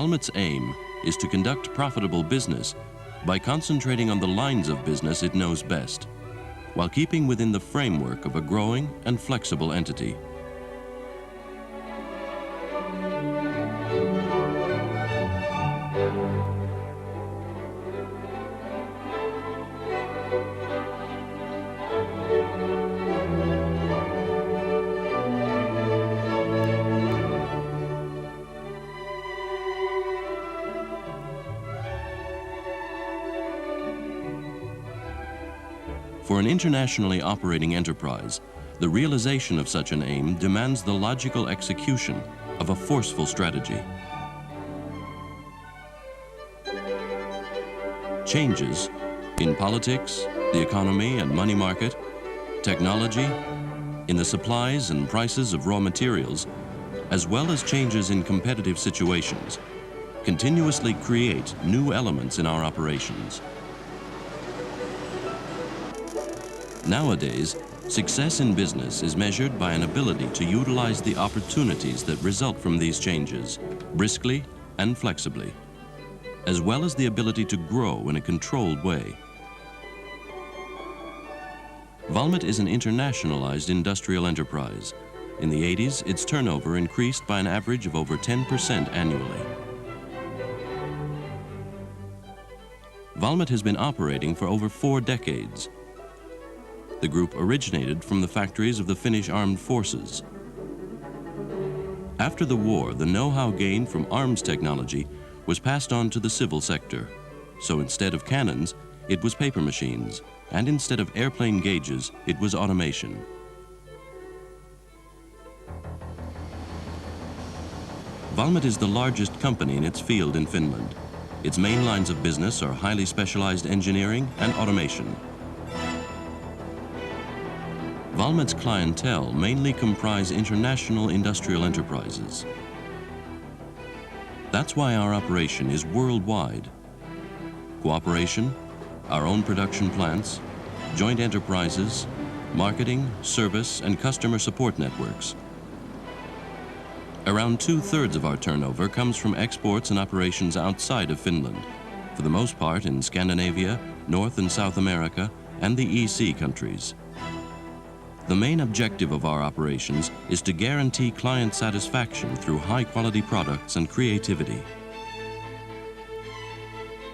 Valmet's aim is to conduct profitable business by concentrating on the lines of business it knows best, while keeping within the framework of a growing and flexible entity. For an internationally operating enterprise, the realization of such an aim demands the logical execution of a forceful strategy. Changes in politics, the economy and money market, technology, in the supplies and prices of raw materials, as well as changes in competitive situations, continuously create new elements in our operations. Nowadays, success in business is measured by an ability to utilize the opportunities that result from these changes, briskly and flexibly, as well as the ability to grow in a controlled way. Valmet is an internationalized industrial enterprise. In the 80s, its turnover increased by an average of over 10% annually. Valmet has been operating for over 4 decades. The group originated from the factories of the Finnish armed forces. After the war, the know-how gained from arms technology was passed on to the civil sector. So instead of cannons, it was paper machines, and instead of airplane gauges, it was automation. Valmet is the largest company in its field in Finland. Its main lines of business are highly specialized engineering and automation. Valmet's clientele mainly comprise international industrial enterprises. That's why our operation is worldwide. Cooperation, our own production plants, joint enterprises, marketing, service, and customer support networks. Around 2/3 of our turnover comes from exports and operations outside of Finland, for the most part in Scandinavia, North and South America, and the EC countries. The main objective of our operations is to guarantee client satisfaction through high-quality products and creativity.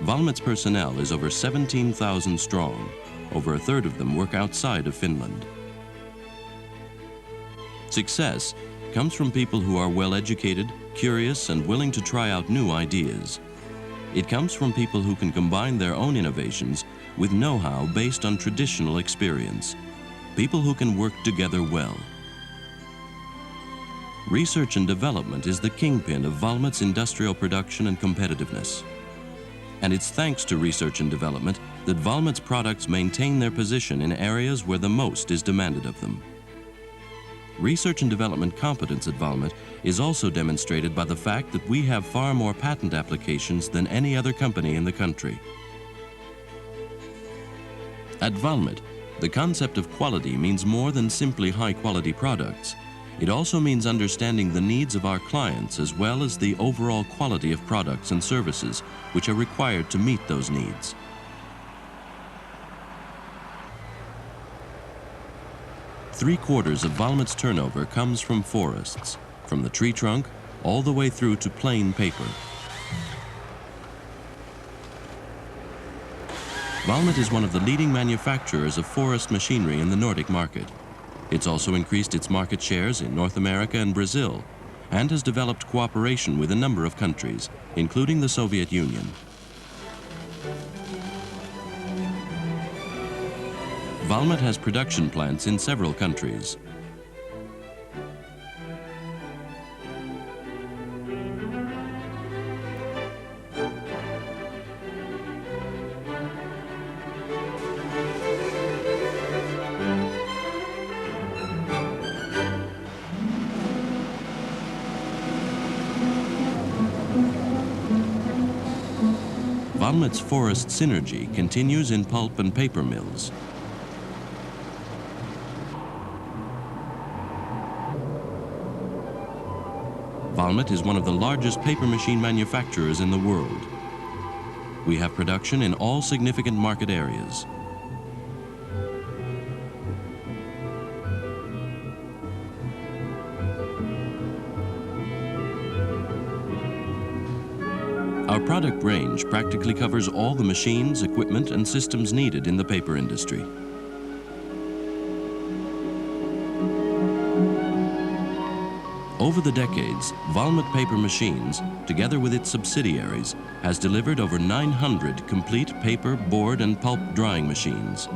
Valmet's personnel is over 17,000 strong. Over 1/3 of them work outside of Finland. Success comes from people who are well-educated, curious, and willing to try out new ideas. It comes from people who can combine their own innovations with know-how based on traditional experience. People who can work together well. Research and development is the kingpin of Valmet's industrial production and competitiveness. And it's thanks to research and development that Valmet's products maintain their position in areas where the most is demanded of them. Research and development competence at Valmet is also demonstrated by the fact that we have far more patent applications than any other company in the country. At Valmet, the concept of quality means more than simply high-quality products. It also means understanding the needs of our clients as well as the overall quality of products and services which are required to meet those needs. Three-quarters of Valmet's turnover comes from forests, from the tree trunk all the way through to plain paper. Valmet is one of the leading manufacturers of forest machinery in the Nordic market. It's also increased its market shares in North America and Brazil, and has developed cooperation with a number of countries, including the Soviet Union. Valmet has production plants in several countries. Valmet's forest synergy continues in pulp and paper mills. Valmet is one of the largest paper machine manufacturers in the world. We have production in all significant market areas. Our product range practically covers all the machines, equipment, and systems needed in the paper industry. Over the decades, Valmet Paper Machines, together with its subsidiaries, has delivered over 900 complete paper, board, and pulp drying machines.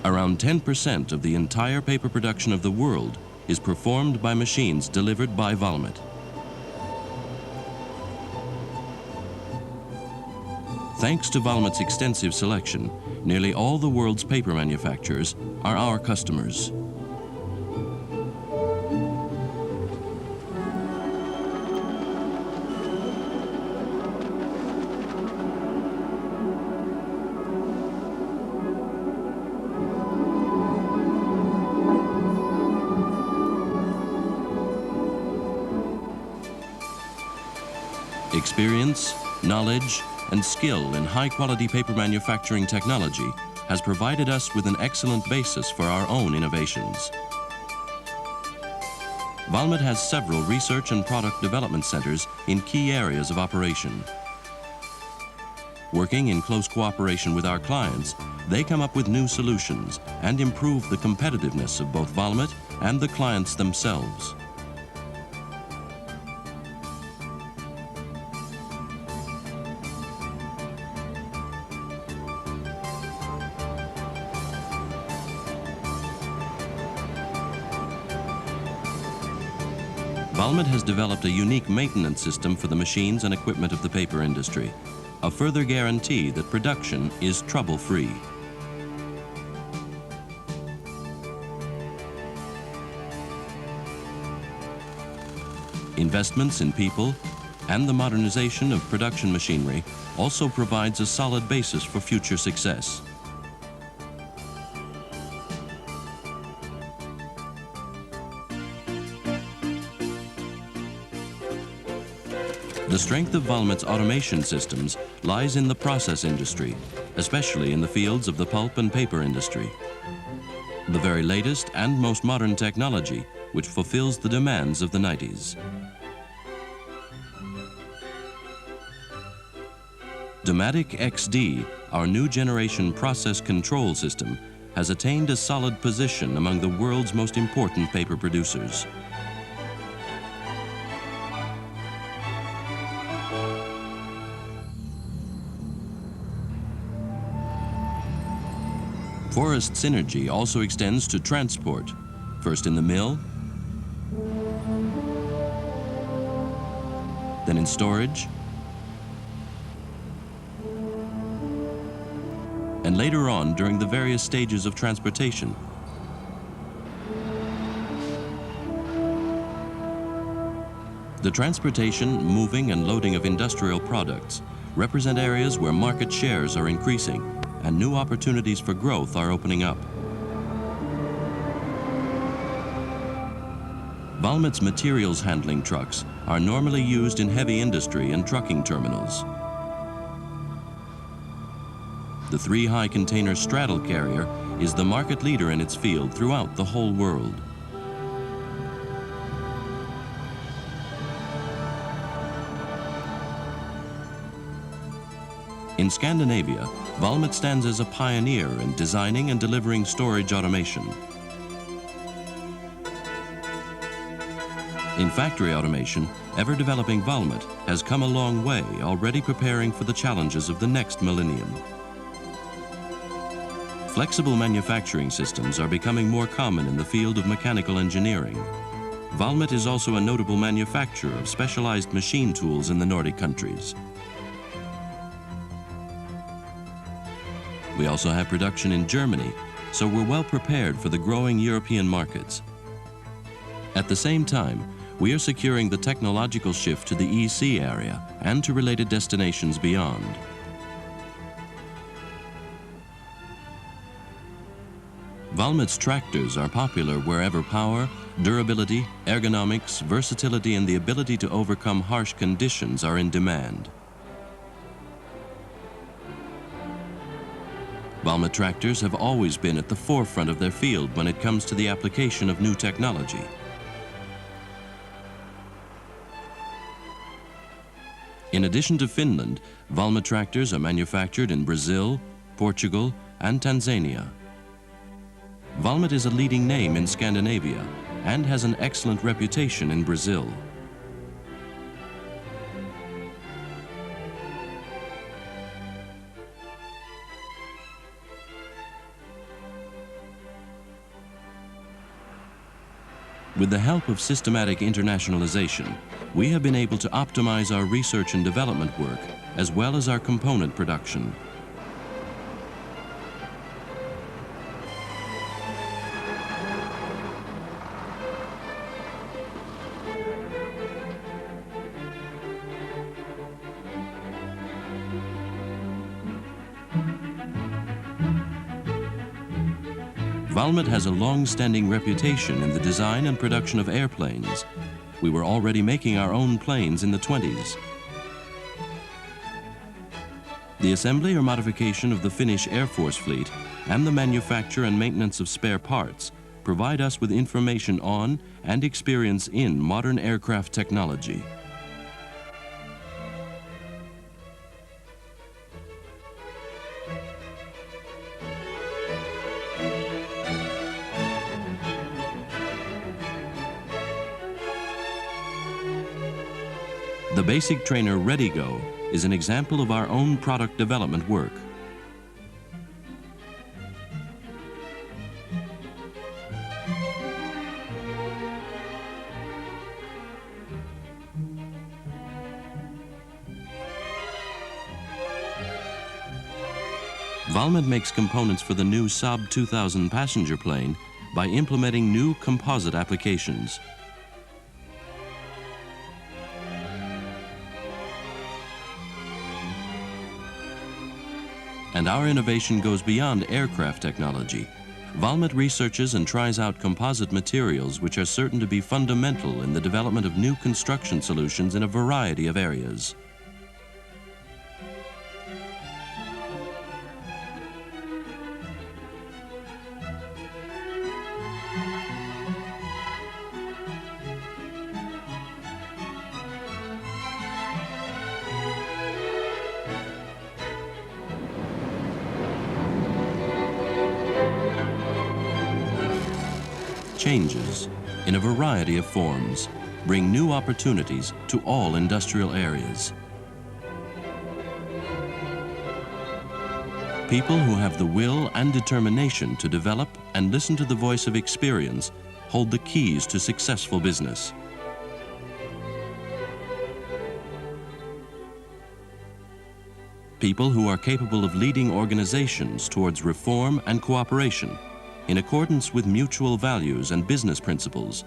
Around 10% of the entire paper production of the world is performed by machines delivered by Valmet. Thanks to Valmet's extensive selection, nearly all the world's paper manufacturers are our customers. Experience, knowledge, and skill in high-quality paper manufacturing technology has provided us with an excellent basis for our own innovations. Valmet has several research and product development centers in key areas of operation. Working in close cooperation with our clients, they come up with new solutions and improve the competitiveness of both Valmet and the clients themselves. Valmet has developed a unique maintenance system for the machines and equipment of the paper industry, a further guarantee that production is trouble-free. Investments in people and the modernization of production machinery also provides a solid basis for future success. The strength of Valmet's automation systems lies in the process industry, especially in the fields of the pulp and paper industry. The very latest and most modern technology which fulfills the demands of the 90s. Dematic XD, our new generation process control system, has attained a solid position among the world's most important paper producers. Forest synergy also extends to transport, first in the mill, then in storage, and later on during the various stages of transportation. The transportation, moving, and loading of industrial products represent areas where market shares are increasing and new opportunities for growth are opening up. Valmet's materials handling trucks are normally used in heavy industry and trucking terminals. The 3-high container straddle carrier is the market leader in its field throughout the whole world. In Scandinavia, Valmet stands as a pioneer in designing and delivering storage automation. In factory automation, ever-developing Valmet has come a long way, already preparing for the challenges of the next millennium. Flexible manufacturing systems are becoming more common in the field of mechanical engineering. Valmet is also a notable manufacturer of specialized machine tools in the Nordic countries. We also have production in Germany, so we're well prepared for the growing European markets. At the same time, we are securing the technological shift to the EC area and to related destinations beyond. Valmet's tractors are popular wherever power, durability, ergonomics, versatility, and the ability to overcome harsh conditions are in demand. Valmet tractors have always been at the forefront of their field when it comes to the application of new technology. In addition to Finland, Valmet tractors are manufactured in Brazil, Portugal, and Tanzania. Valmet is a leading name in Scandinavia and has an excellent reputation in Brazil. With the help of systematic internationalization, we have been able to optimize our research and development work as well as our component production. Valmet has a long-standing reputation in the design and production of airplanes. We were already making our own planes in the 20s. The assembly or modification of the Finnish Air Force fleet and the manufacture and maintenance of spare parts provide us with information on and experience in modern aircraft technology. The basic trainer ReadyGo is an example of our own product development work. Valmet makes components for the new Saab 2000 passenger plane by implementing new composite applications. And our innovation goes beyond aircraft technology. Valmet researches and tries out composite materials which are certain to be fundamental in the development of new construction solutions in a variety of areas. Changes, in a variety of forms, bring new opportunities to all industrial areas. People who have the will and determination to develop and listen to the voice of experience hold the keys to successful business. People who are capable of leading organizations towards reform and cooperation in accordance with mutual values and business principles,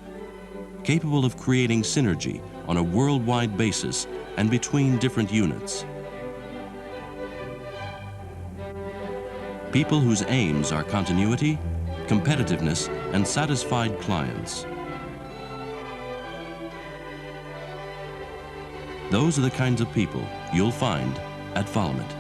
capable of creating synergy on a worldwide basis and between different units. People whose aims are continuity, competitiveness, and satisfied clients. Those are the kinds of people you'll find at Valmet.